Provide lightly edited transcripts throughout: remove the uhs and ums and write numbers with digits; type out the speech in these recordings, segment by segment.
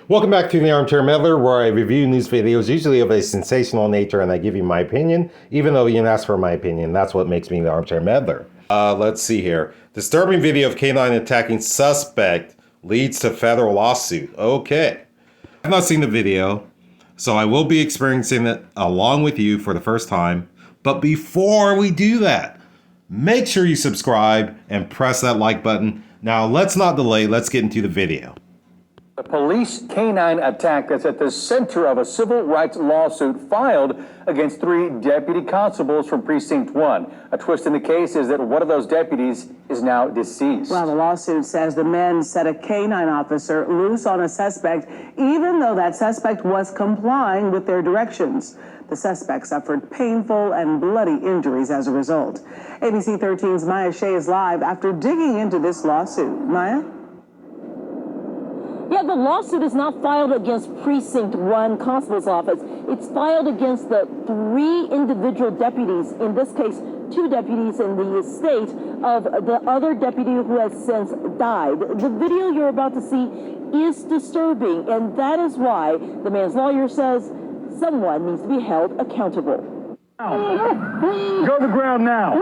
Welcome back to the Armchair Meddler, where I review news videos, usually of a sensational nature, and I give you my opinion, even though you didn't ask for my opinion. That's what makes me the Armchair Meddler. Let's see here. Disturbing video of canine attacking suspect leads to federal lawsuit. Okay. I've not seen the video, so I will be experiencing it along with you for the first time. But before we do that, make sure you subscribe and press that like button. Now, let's not delay. Let's get into the video. The police canine attack that's at the center of a civil rights lawsuit filed against 3 deputy constables from Precinct 1. A twist in the case is that one of those deputies is now deceased. Well, the lawsuit says the men set a canine officer loose on a suspect, even though that suspect was complying with their directions. The suspect suffered painful and bloody injuries as a result. ABC 13's Maya Shea is live after digging into this lawsuit. Maya? Yeah, the lawsuit is not filed against Precinct 1 Constable's Office. It's filed against the 3 individual deputies, in this case, 2 deputies in the estate of the other deputy who has since died. The video you're about to see is disturbing, and that is why the man's lawyer says someone needs to be held accountable. Go to the ground now.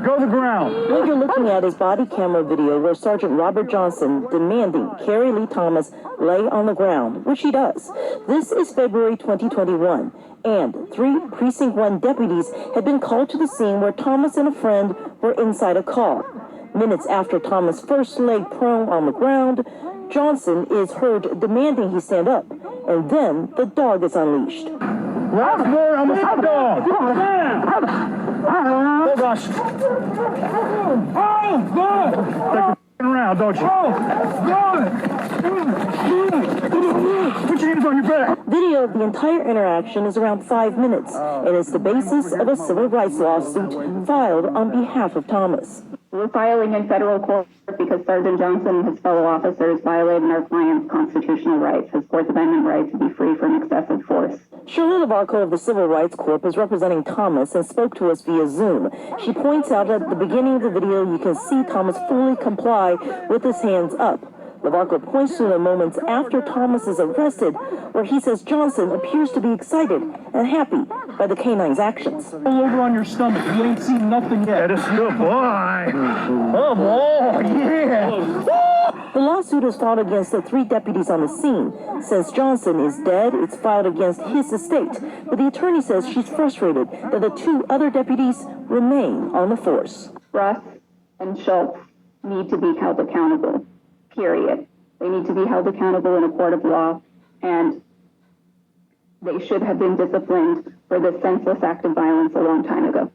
Go to the ground. What you're looking at is body camera video where Sergeant Robert Johnson demanding Carrie Lee Thomas lay on the ground, which he does. This is February 2021, and 3 Precinct 1 deputies had been called to the scene where Thomas and a friend were inside a car. Minutes after Thomas first lay prone on the ground, Johnson is heard demanding he stand up, and then the dog is unleashed. Last word on the hot dog. Oh, gosh. Oh, God. Take around, don't you? Oh, God. Put your hands on your back. Video of the entire interaction is around 5 minutes, and is the basis of a civil rights lawsuit filed on behalf of Thomas. We're filing in federal court because Sergeant Johnson and his fellow officers violated our client's constitutional rights, his Fourth Amendment right to be free from excessive force. Shirley Lavarco of the Civil Rights Corp is representing Thomas and spoke to us via Zoom. She points out at the beginning of the video you can see Thomas fully comply with his hands up. Lavarco points to the moments after Thomas is arrested, where he says Johnson appears to be excited and happy by the canine's actions. All over on your stomach. You ain't seen nothing yet. That is good boy. Oh, boy. Yeah. The lawsuit is filed against the 3 deputies on the scene. Since Johnson is dead, it's filed against his estate. But the attorney says she's frustrated that the 2 other deputies remain on the force. Russ and Schultz need to be held accountable, period. They need to be held accountable in a court of law, and they should have been disciplined for this senseless act of violence a long time ago.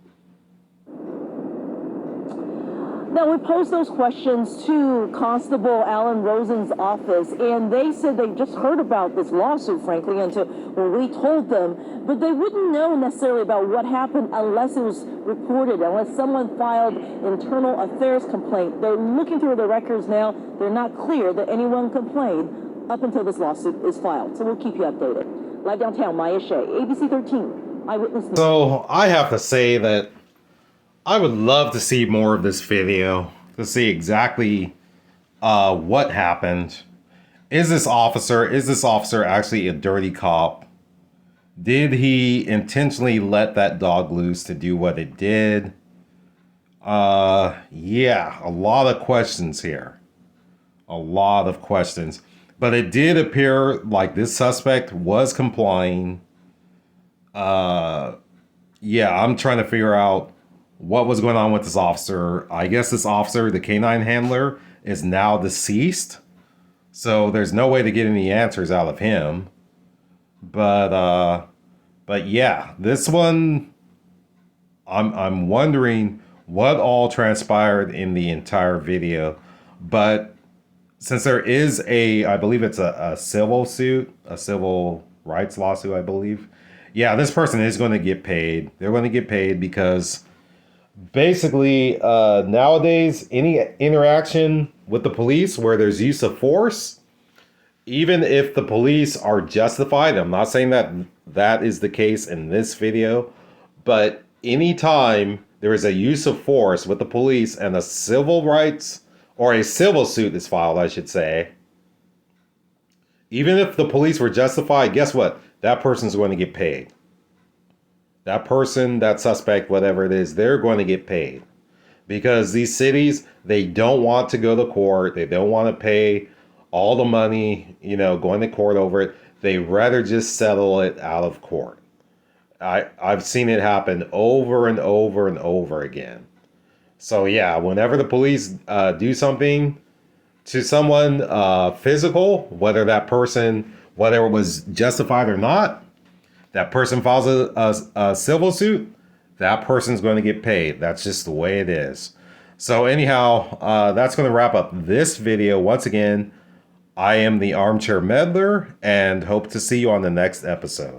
Now, we posed those questions to Constable Alan Rosen's office, and they said they just heard about this lawsuit, frankly, until we told them, but they wouldn't know necessarily about what happened unless it was reported, unless someone filed internal affairs complaint. They're looking through the records now. They're not clear that anyone complained up until this lawsuit is filed, so we'll keep you updated. Live downtown, Maya Shea, ABC 13, Eyewitness News. So, I have to say that I would love to see more of this video to see exactly what happened. Is this officer actually a dirty cop? Did he intentionally let that dog loose to do what it did? Yeah, a lot of questions here. A lot of questions. But it did appear like this suspect was complying. Yeah, I'm trying to figure out what was going on with this officer. I guess this officer, the canine handler, is now deceased. So there's no way to get any answers out of him. But yeah, this one, I'm wondering what all transpired in the entire video. But since there is I believe it's a civil suit, a civil rights lawsuit, I believe. Yeah, this person is going to get paid. They're going to get paid because basically, nowadays, any interaction with the police where there's use of force, even if the police are justified, I'm not saying that that is the case in this video, but anytime there is a use of force with the police and a civil rights or a civil suit is filed, I should say, Even if the police were justified, guess what? That person's going to get paid. That person, that suspect, whatever it is, they're going to get paid. Because these cities, they don't want to go to court. They don't want to pay all the money, going to court over it. They rather just settle it out of court. I've seen it happen over and over and over again. So yeah, whenever the police do something to someone physical, whether it was justified or not, that person files a civil suit, that person's going to get paid. That's just the way it is. So anyhow, that's going to wrap up this video. Once again, I am the Armchair Meddler and hope to see you on the next episode.